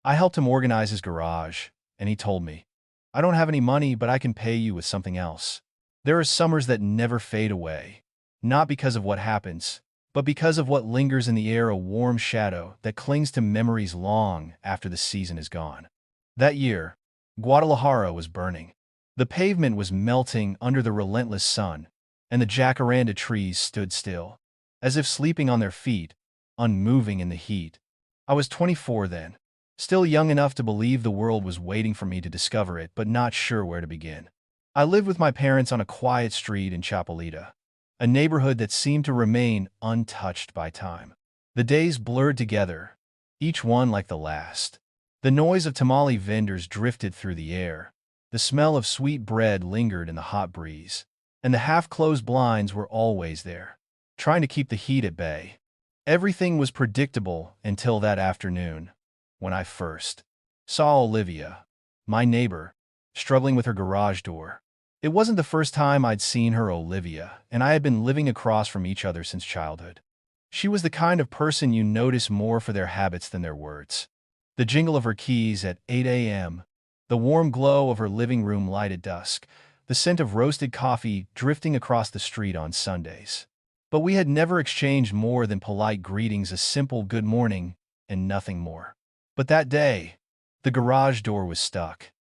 I helped him organize his garage, and he told me, I don't have any money, but I can pay you with something else. There are summers that never fade away, not because of what happens, but because of what lingers in the air, a warm shadow that clings to memories long after the season is gone. That year, Guadalajara was burning. The pavement was melting under the relentless sun, and the jacaranda trees stood still, as if sleeping on their feet, unmoving in the heat. I was 24 then, still young enough to believe the world was waiting for me to discover it, but not sure where to begin. I lived with my parents on a quiet street in Chapelita, a neighborhood that seemed to remain untouched by time. The days blurred together, each one like the last. The noise of tamale vendors drifted through the air. The smell of sweet bread lingered in the hot breeze, and the half-closed blinds were always there, trying to keep the heat at bay. Everything was predictable until that afternoon, when I first saw Olivia, my neighbor, struggling with her garage door. It wasn't the first time I'd seen her. Olivia and I had been living across from each other since childhood. She was the kind of person you notice more for their habits than their words. The jingle of her keys at 8 a.m., the warm glow of her living room light at dusk, the scent of roasted coffee drifting across the street on Sundays. But we had never exchanged more than polite greetings, a simple good morning, and nothing more. But that day, the garage door was stuck.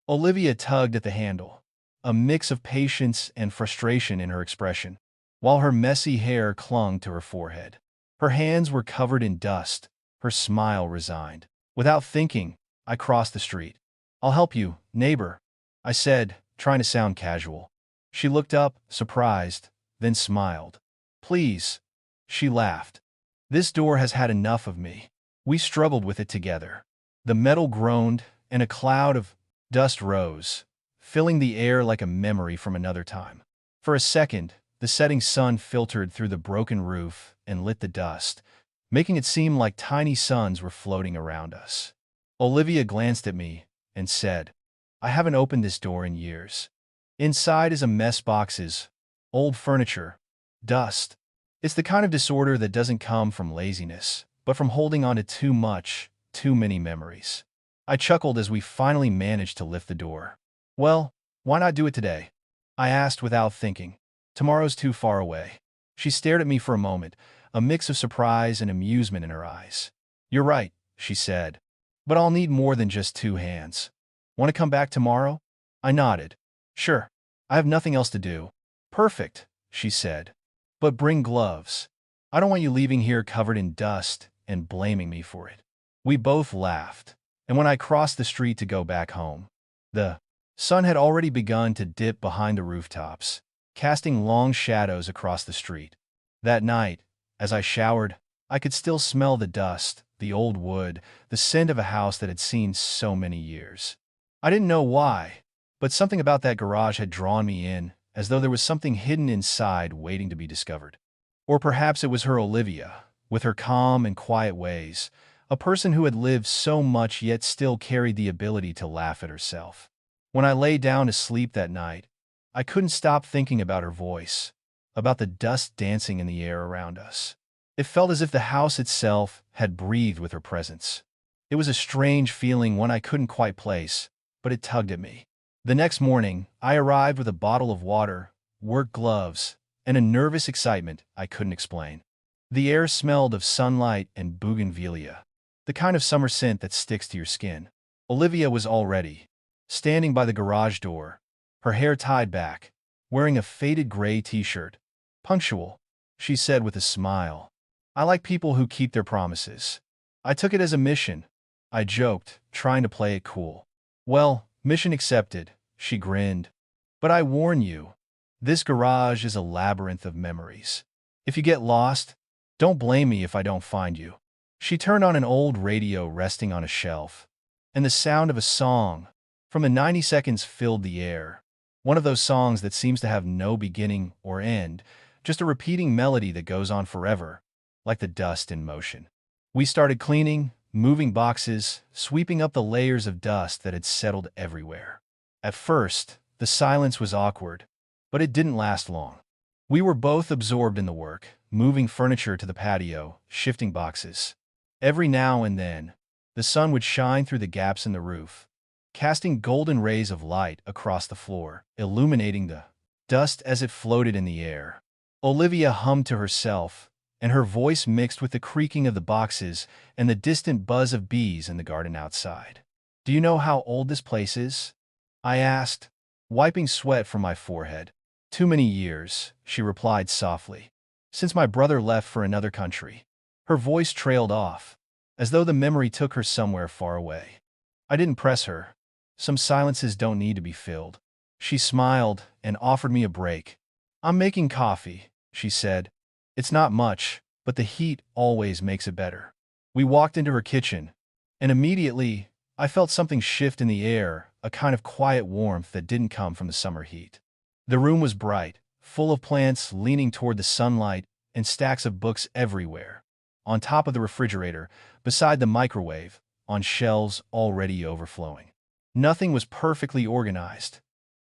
Olivia tugged at the handle, a mix of patience and frustration in her expression, while her messy hair clung to her forehead. Her hands were covered in dust, her smile resigned. Without thinking, I crossed the street. I'll help you, neighbor, I said, trying to sound casual. She looked up, surprised, then smiled. Please, she laughed. This door has had enough of me. We struggled with it together. The metal groaned, and a cloud of dust rose, filling the air like a memory from another time. For a second, the setting sun filtered through the broken roof and lit the dust, making it seem like tiny suns were floating around us. Olivia glanced at me and said, I haven't opened this door in years. Inside is a mess, boxes, old furniture, dust. It's the kind of disorder that doesn't come from laziness, but from holding on to too much, too many memories. I chuckled as we finally managed to lift the door. Well, why not do it today? I asked without thinking. Tomorrow's too far away. She stared at me for a moment, a mix of surprise and amusement in her eyes. You're right, she said. But I'll need more than just two hands. Want to come back tomorrow? I nodded. Sure. I have nothing else to do. Perfect, she said. But bring gloves. I don't want you leaving here covered in dust and blaming me for it. We both laughed, and when I crossed the street to go back home, the sun had already begun to dip behind the rooftops, casting long shadows across the street. That night, as I showered, I could still smell the dust, the old wood, the scent of a house that had seen so many years. I didn't know why, but something about that garage had drawn me in, as though there was something hidden inside waiting to be discovered. Or perhaps it was her, Olivia, with her calm and quiet ways, a person who had lived so much yet still carried the ability to laugh at herself. When I lay down to sleep that night, I couldn't stop thinking about her voice, about the dust dancing in the air around us. It felt as if the house itself had breathed with her presence. It was a strange feeling, one I couldn't quite place, but it tugged at me. The next morning, I arrived with a bottle of water, work gloves, and a nervous excitement I couldn't explain. The air smelled of sunlight and bougainvillea, the kind of summer scent that sticks to your skin. Olivia was already standing by the garage door, her hair tied back, wearing a faded gray t-shirt. Punctual, she said with a smile. I like people who keep their promises. I took it as a mission, I joked, trying to play it cool. Well, mission accepted, she grinned. But I warn you, this garage is a labyrinth of memories. If you get lost, don't blame me if I don't find you. She turned on an old radio resting on a shelf, and the sound of a song from the 90 seconds filled the air. One of those songs that seems to have no beginning or end, just a repeating melody that goes on forever, like the dust in motion. We started cleaning, moving boxes, sweeping up the layers of dust that had settled everywhere. At first, the silence was awkward, but it didn't last long. We were both absorbed in the work, moving furniture to the patio, shifting boxes. Every now and then, The sun would shine through the gaps in the roof, casting golden rays of light across the floor, illuminating the dust as it floated in the air. Olivia hummed to herself, and her voice mixed with the creaking of the boxes and the distant buzz of bees in the garden outside. "Do you know how old this place is?" I asked, wiping sweat from my forehead. "Too many years," she replied softly. "Since my brother left for another country." Her voice trailed off, as though the memory took her somewhere far away. I didn't press her. Some silences don't need to be filled. She smiled and offered me a break. "I'm making coffee," she said. "It's not much, but the heat always makes it better." We walked into her kitchen, and immediately I felt something shift in the air, a kind of quiet warmth that didn't come from the summer heat. The room was bright, full of plants leaning toward the sunlight and stacks of books everywhere. On top of the refrigerator, beside the microwave, on shelves already overflowing. Nothing was perfectly organized,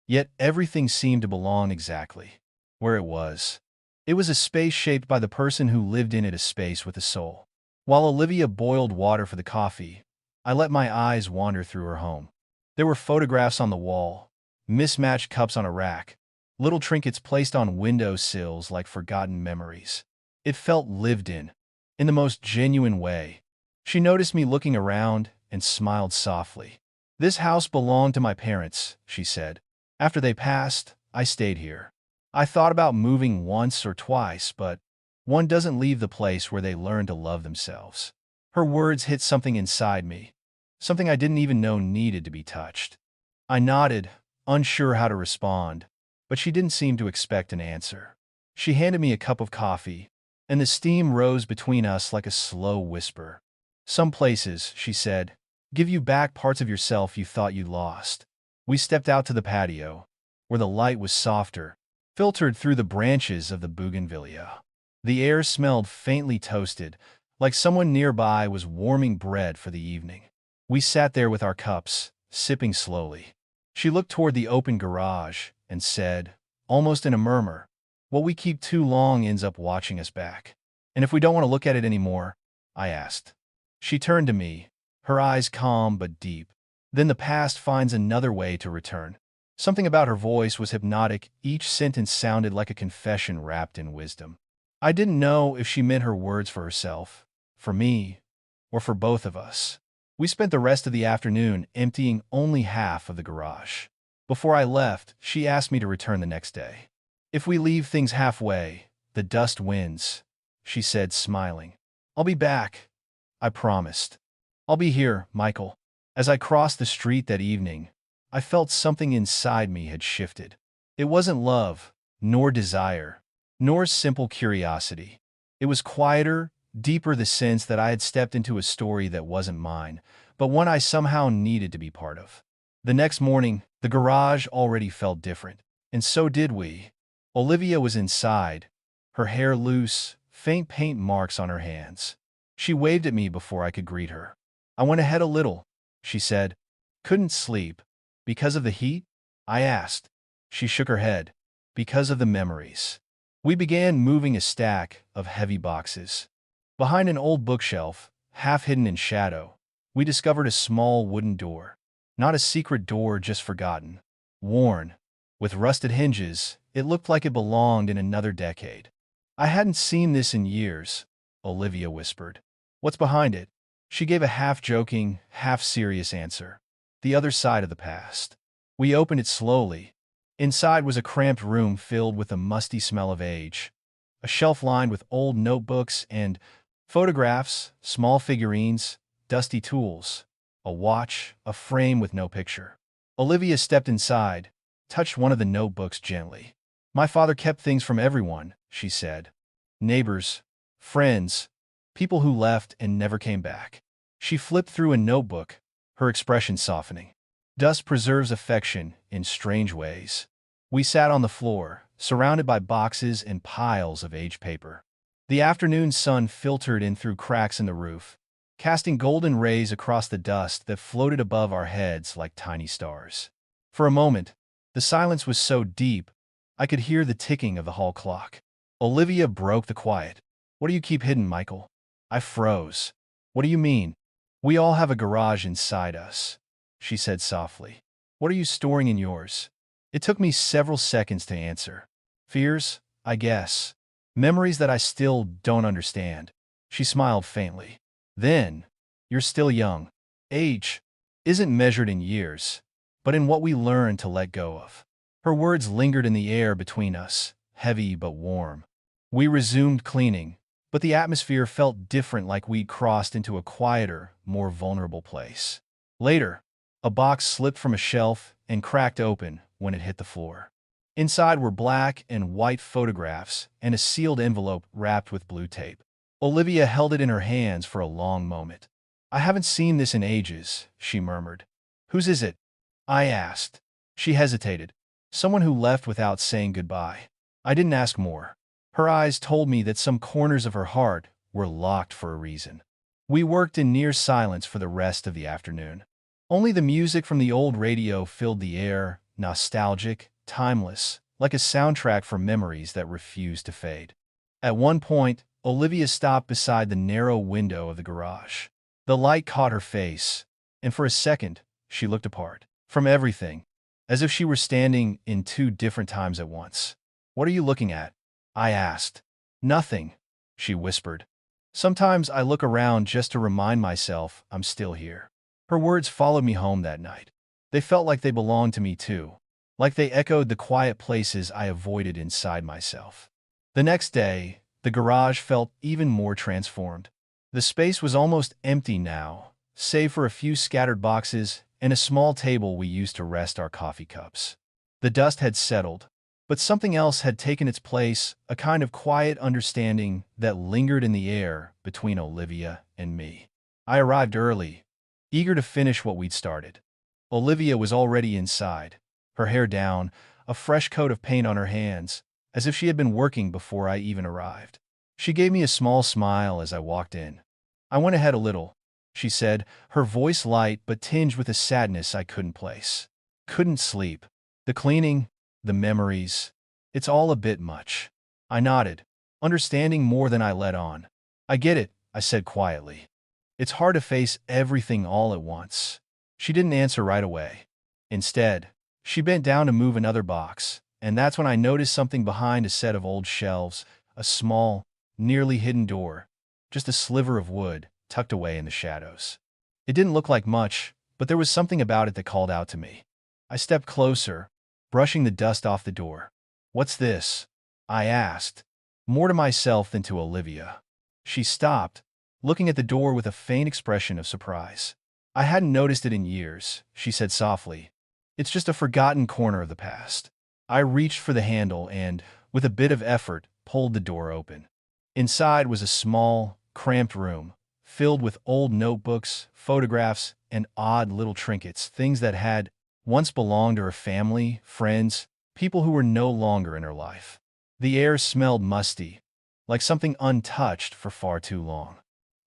yet everything seemed to belong exactly where it was. It was a space shaped by the person who lived in it, a space with a soul. While Olivia boiled water for the coffee, I let my eyes wander through her home. There were photographs on the wall, mismatched cups on a rack, little trinkets placed on window sills like forgotten memories. It felt lived in the most genuine way. She noticed me looking around and smiled softly. "This house belonged to my parents," she said. "After they passed, I stayed here. I thought about moving once or twice, but one doesn't leave the place where they learn to love themselves." Her words hit something inside me, something I didn't even know needed to be touched. I nodded, unsure how to respond, but she didn't seem to expect an answer. She handed me a cup of coffee, and the steam rose between us like a slow whisper. "Some places," she said, "give you back parts of yourself you thought you'd lost." We stepped out to the patio, where the light was softer, filtered through the branches of the bougainvillea. The air smelled faintly toasted, like someone nearby was warming bread for the evening. We sat there with our cups, sipping slowly. She looked toward the open garage and said, almost in a murmur, "What we keep too long ends up watching us back. And if we don't want to look at it anymore?" I asked. She turned to me, her eyes calm but deep. "Then the past finds another way to return." Something about her voice was hypnotic. Each sentence sounded like a confession wrapped in wisdom. I didn't know if she meant her words for herself, for me, or for both of us. We spent the rest of the afternoon emptying only half of the garage. Before I left, she asked me to return the next day. "If we leave things halfway, the dust wins," she said, smiling. "I'll be back," I promised. "I'll be here, Michael." As I crossed the street that evening, I felt something inside me had shifted. It wasn't love, nor desire, nor simple curiosity. It was quieter, deeper, the sense that I had stepped into a story that wasn't mine, but one I somehow needed to be part of. The next morning, the garage already felt different, and so did we. Olivia was inside, her hair loose, faint paint marks on her hands. She waved at me before I could greet her. "I went ahead a little," she said. "Couldn't sleep." "Because of the heat?" I asked. She shook her head. "Because of the memories." We began moving a stack of heavy boxes. Behind an old bookshelf, half hidden in shadow, we discovered a small wooden door. Not a secret door, just forgotten. Worn, with rusted hinges, it looked like it belonged in another decade. "I hadn't seen this in years," Olivia whispered. "What's behind it?" She gave a half-joking, half-serious answer. "The other side of the past." We opened it slowly. Inside was a cramped room filled with a musty smell of age. A shelf lined with old notebooks and photographs, small figurines, dusty tools, a watch, a frame with no picture. Olivia stepped inside, touched one of the notebooks gently. "My father kept things from everyone," she said. "Neighbors, friends, people who left and never came back." She flipped through a notebook, her expression softening. "Dust preserves affection in strange ways." We sat on the floor, surrounded by boxes and piles of aged paper. The afternoon sun filtered in through cracks in the roof, casting golden rays across the dust that floated above our heads like tiny stars. For a moment, the silence was so deep, I could hear the ticking of the hall clock. Olivia broke the quiet. "What do you keep hidden, Michael?" I froze. "What do you mean?" We all have a garage inside us, she said softly. What are you storing in yours? It took me several seconds to answer. Fears, I guess. Memories that I still don't understand. She smiled faintly. Then, you're still young. Age isn't measured in years, but in what we learn to let go of. Her words lingered in the air between us, heavy but warm. We resumed cleaning, but the atmosphere felt different, like we'd crossed into a quieter, more vulnerable place. Later, a box slipped from a shelf and cracked open when it hit the floor. Inside were black and white photographs and a sealed envelope wrapped with blue tape. Olivia held it in her hands for a long moment. I haven't seen this in ages, she murmured. Whose is it? I asked. She hesitated. Someone who left without saying goodbye. I didn't ask more. Her eyes told me that some corners of her heart were locked for a reason. We worked in near silence for the rest of the afternoon. Only the music from the old radio filled the air, nostalgic, timeless, like a soundtrack for memories that refused to fade. At one point, Olivia stopped beside the narrow window of the garage. The light caught her face, and for a second, she looked apart from everything, as if she were standing in two different times at once. What are you looking at? I asked. Nothing, she whispered. Sometimes I look around just to remind myself I'm still here. Her words followed me home that night. They felt like they belonged to me too, like they echoed the quiet places I avoided inside myself. The next day, the garage felt even more transformed. The space was almost empty now, save for a few scattered boxes and a small table we used to rest our coffee cups. The dust had settled, but something else had taken its place, a kind of quiet understanding that lingered in the air between Olivia and me. I arrived early, eager to finish what we'd started. Olivia was already inside, her hair down, a fresh coat of paint on her hands, as if she had been working before I even arrived. She gave me a small smile as I walked in. I went ahead a little, she said, her voice light but tinged with a sadness I couldn't place. Couldn't sleep. The cleaning, the memories, it's all a bit much. I nodded, understanding more than I let on. I get it, I said quietly. It's hard to face everything all at once. She didn't answer right away. Instead, she bent down to move another box, and that's when I noticed something behind a set of old shelves, a small, nearly hidden door, just a sliver of wood tucked away in the shadows. It didn't look like much, but there was something about it that called out to me. I stepped closer, brushing the dust off the door. What's this? I asked, more to myself than to Olivia. She stopped, looking at the door with a faint expression of surprise. I hadn't noticed it in years, she said softly. It's just a forgotten corner of the past. I reached for the handle and, with a bit of effort, pulled the door open. Inside was a small, cramped room, filled with old notebooks, photographs, and odd little trinkets, things that had once belonged to her family, friends, people who were no longer in her life. The air smelled musty, like something untouched for far too long.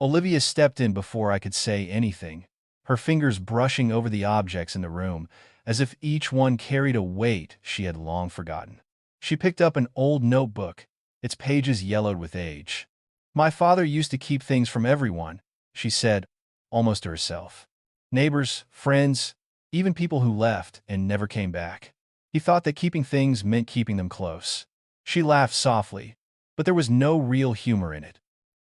Olivia stepped in before I could say anything, her fingers brushing over the objects in the room, as if each one carried a weight she had long forgotten. She picked up an old notebook, its pages yellowed with age. My father used to keep things from everyone, she said, almost to herself. Neighbors, friends, even people who left and never came back. He thought that keeping things meant keeping them close. She laughed softly, but there was no real humor in it.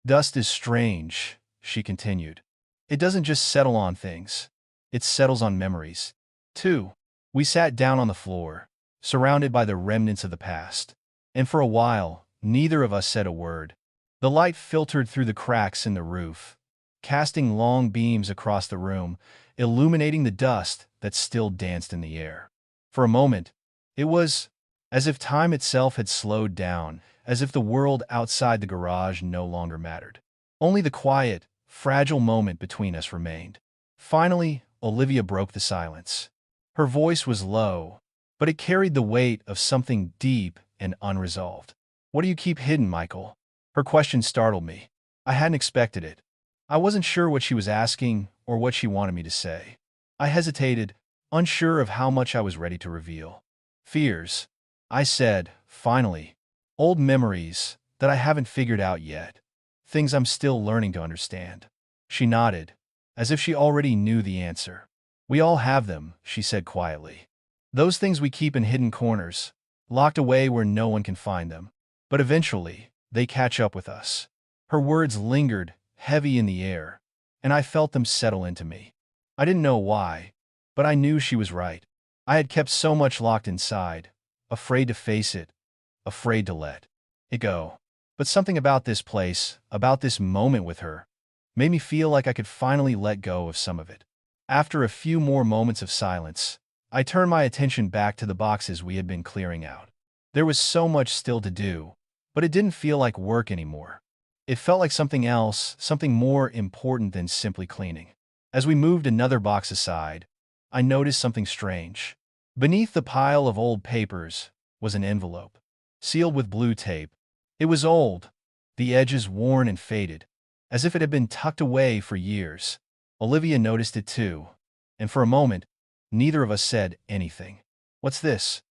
Dust is strange, she continued. It doesn't just settle on things. It settles on memories, too. We sat down on the floor, surrounded by the remnants of the past, and for a while, neither of us said a word. The light filtered through the cracks in the roof, casting long beams across the room, illuminating the dust that still danced in the air. For a moment, it was as if time itself had slowed down, as if the world outside the garage no longer mattered. Only the quiet, fragile moment between us remained. Finally, Olivia broke the silence. Her voice was low, but it carried the weight of something deep and unresolved. What do you keep hidden, Michael? Her question startled me. I hadn't expected it. I wasn't sure what she was asking or what she wanted me to say. I hesitated, unsure of how much I was ready to reveal. Fears, I said, finally. Old memories that I haven't figured out yet. Things I'm still learning to understand. She nodded, as if she already knew the answer. "We all have them," she said quietly. "Those things we keep in hidden corners, locked away where no one can find them. But eventually, they catch up with us." Her words lingered, heavy in the air, and I felt them settle into me. I didn't know why, but I knew she was right. I had kept so much locked inside, afraid to face it, afraid to let it go. But something about this place, about this moment with her, made me feel like I could finally let go of some of it. After a few more moments of silence, I turned my attention back to the boxes we had been clearing out. There was so much still to do, but it didn't feel like work anymore. It felt like something else, something more important than simply cleaning. As we moved another box aside, I noticed something strange. Beneath the pile of old papers was an envelope, sealed with blue tape. It was old, the edges worn and faded, as if it had been tucked away for years. Olivia noticed it too, and for a moment, neither of us said anything. "What's this?"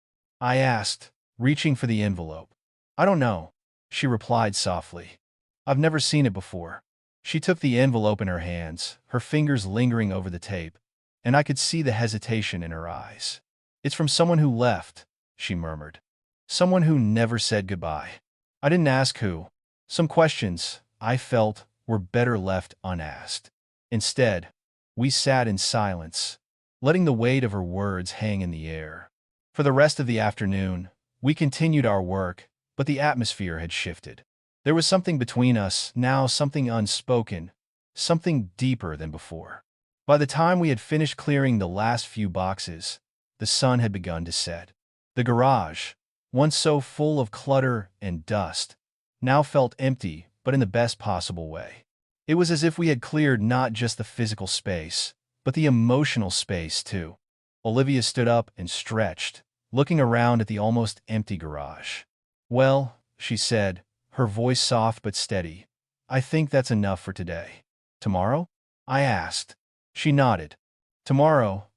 I asked, reaching for the envelope. "I don't know," she replied softly. "I've never seen it before." She took the envelope in her hands, her fingers lingering over the tape, and I could see the hesitation in her eyes. "It's from someone who left," she murmured. "Someone who never said goodbye." I didn't ask who. Some questions, I felt, were better left unasked. Instead, we sat in silence, letting the weight of her words hang in the air. For the rest of the afternoon, we continued our work, but the atmosphere had shifted. There was something between us, now something unspoken, something deeper than before. By the time we had finished clearing the last few boxes, the sun had begun to set. The garage, once so full of clutter and dust, now felt empty, but in the best possible way. It was as if we had cleared not just the physical space, but the emotional space too. Olivia stood up and stretched, looking around at the almost empty garage. "Well," she said, her voice soft but steady, "I think that's enough for today." "Tomorrow?" I asked. She nodded. "Tomorrow,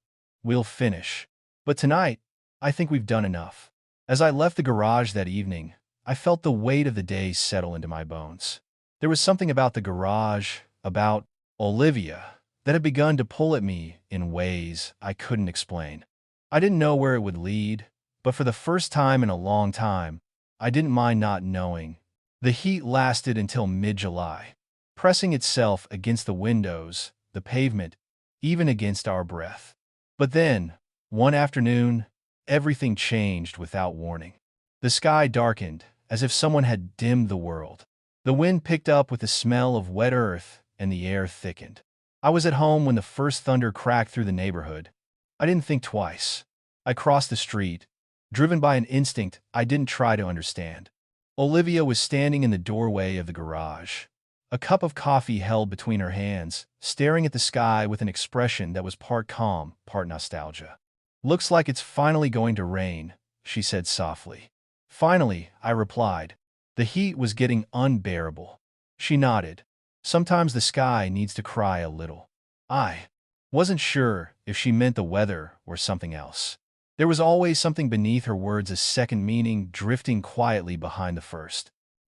we'll finish. But tonight, I think we've done enough." As I left the garage that evening, I felt the weight of the day settle into my bones. There was something about the garage, about Olivia, that had begun to pull at me in ways I couldn't explain. I didn't know where it would lead, but for the first time in a long time, I didn't mind not knowing. The heat lasted until mid-July, pressing itself against the windows, the pavement, even against our breath. But then, one afternoon, everything changed without warning. The sky darkened, as if someone had dimmed the world. The wind picked up with the smell of wet earth, and the air thickened. I was at home when the first thunder cracked through the neighborhood. I didn't think twice. I crossed the street, driven by an instinct I didn't try to understand. Olivia was standing in the doorway of the garage, a cup of coffee held between her hands, staring at the sky with an expression that was part calm, part nostalgia. "Looks like it's finally going to rain," she said softly. "Finally," I replied. The heat was getting unbearable. She nodded. "Sometimes the sky needs to cry a little." I wasn't sure if she meant the weather or something else. There was always something beneath her words, a second meaning drifting quietly behind the first.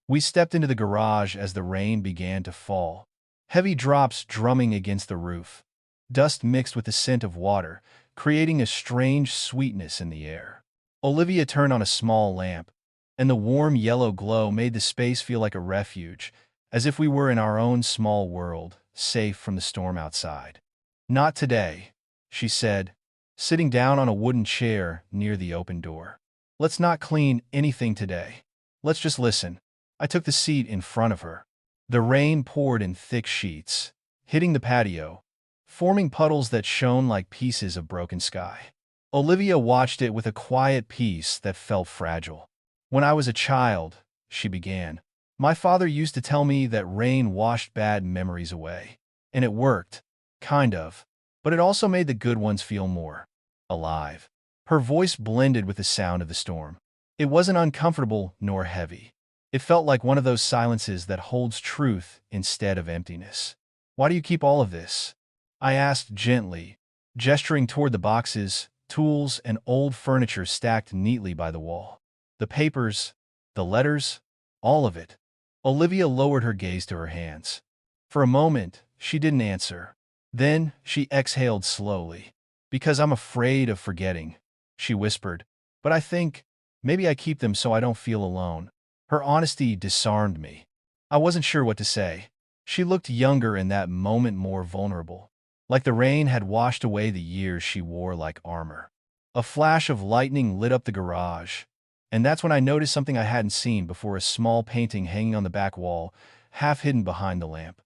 We stepped into the garage as the rain began to fall, heavy drops drumming against the roof. Dust mixed with the scent of water, creating a strange sweetness in the air. Olivia turned on a small lamp, and the warm yellow glow made the space feel like a refuge, as if we were in our own small world, safe from the storm outside. "Not today," she said, sitting down on a wooden chair near the open door. "Let's not clean anything today. Let's just listen." I took the seat in front of her. The rain poured in thick sheets, hitting the patio, forming puddles that shone like pieces of broken sky. Olivia watched it with a quiet peace that felt fragile. "When I was a child," she began, "my father used to tell me that rain washed bad memories away. And it worked, kind of. But it also made the good ones feel more alive." Her voice blended with the sound of the storm. It wasn't uncomfortable nor heavy. It felt like one of those silences that holds truth instead of emptiness. "Why do you keep all of this?" I asked gently, gesturing toward the boxes, tools, and old furniture stacked neatly by the wall. "The papers, the letters, all of it." Olivia lowered her gaze to her hands. For a moment, she didn't answer. Then she exhaled slowly. Because I'm afraid of forgetting, she whispered. But I think maybe I keep them so I don't feel alone. Her honesty disarmed me. I wasn't sure what to say. She looked younger in that moment, more vulnerable. Like the rain had washed away the years she wore like armor. A flash of lightning lit up the garage, and that's when I noticed something I hadn't seen before, a small painting hanging on the back wall, half hidden behind the lamp.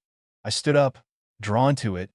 I stood up, drawn to it.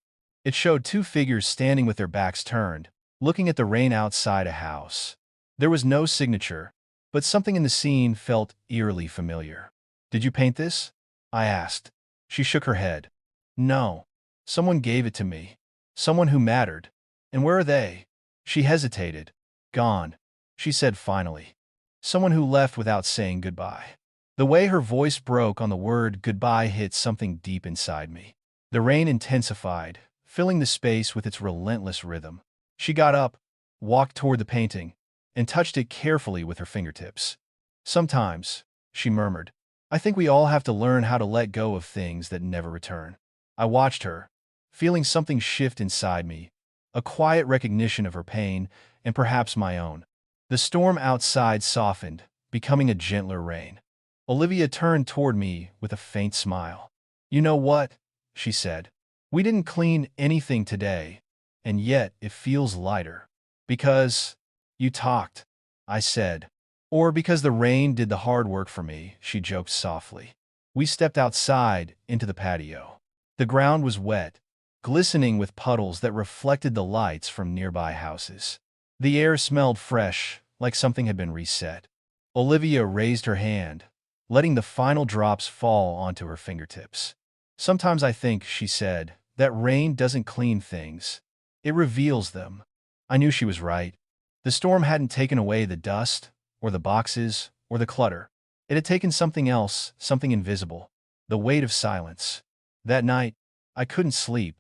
It showed two figures standing with their backs turned, looking at the rain outside a house. There was no signature, but something in the scene felt eerily familiar. "Did you paint this?" I asked. She shook her head. "No. Someone gave it to me. Someone who mattered. And where are they?" She hesitated. "Gone," she said finally. "Someone who left without saying goodbye." The way her voice broke on the word goodbye hit something deep inside me. The rain intensified, filling the space with its relentless rhythm. She got up, walked toward the painting, and touched it carefully with her fingertips. "Sometimes," she murmured, "I think we all have to learn how to let go of things that never return." I watched her, feeling something shift inside me, a quiet recognition of her pain and perhaps my own. The storm outside softened, becoming a gentler rain. Olivia turned toward me with a faint smile. "You know what?" she said. "We didn't clean anything today, and yet it feels lighter. Because you talked," I said. "Or because the rain did the hard work for me," she joked softly. We stepped outside into the patio. The ground was wet, glistening with puddles that reflected the lights from nearby houses. The air smelled fresh, like something had been reset. Olivia raised her hand, letting the final drops fall onto her fingertips. "Sometimes I think," she said, "that rain doesn't clean things. It reveals them." I knew she was right. The storm hadn't taken away the dust, or the boxes, or the clutter. It had taken something else, something invisible. The weight of silence. That night, I couldn't sleep.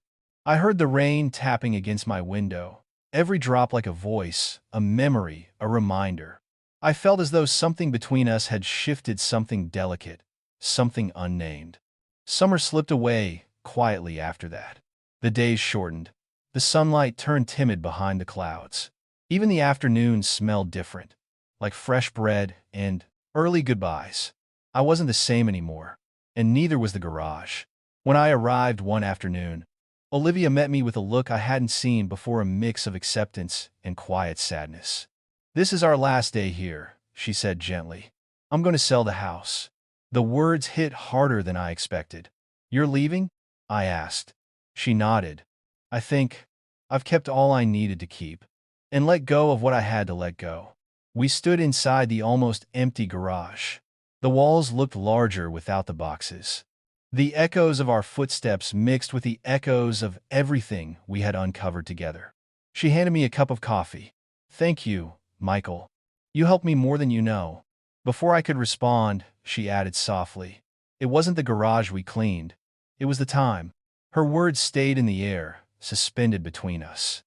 I heard the rain tapping against my window, every drop like a voice, a memory, a reminder. I felt as though something between us had shifted, something delicate, something unnamed. Summer slipped away quietly after that. The days shortened. The sunlight turned timid behind the clouds. Even the afternoons smelled different, like fresh bread and early goodbyes. I wasn't the same anymore, and neither was the garage. When I arrived one afternoon, Olivia met me with a look I hadn't seen before, a mix of acceptance and quiet sadness. "This is our last day here," she said gently. "I'm going to sell the house." The words hit harder than I expected. "You're leaving?" I asked. She nodded. "I think I've kept all I needed to keep, and let go of what I had to let go." We stood inside the almost empty garage. The walls looked larger without the boxes. The echoes of our footsteps mixed with the echoes of everything we had uncovered together. She handed me a cup of coffee. "Thank you, Michael. You helped me more than you know." Before I could respond, she added softly, "It wasn't the garage we cleaned. It was the time." Her words stayed in the air, suspended between us.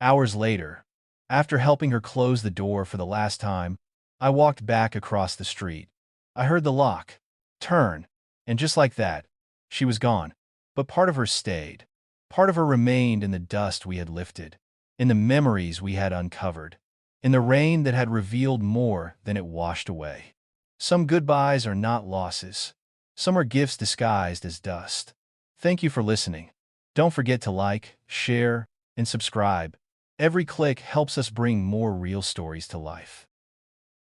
Hours later, after helping her close the door for the last time, I walked back across the street. I heard the lock turn, and just like that, she was gone. But part of her stayed. Part of her remained in the dust we had lifted, in the memories we had uncovered, in the rain that had revealed more than it washed away. Some goodbyes are not losses. Some are gifts disguised as dust. Thank you for listening. Don't forget to like, share, and subscribe. Every click helps us bring more real stories to life.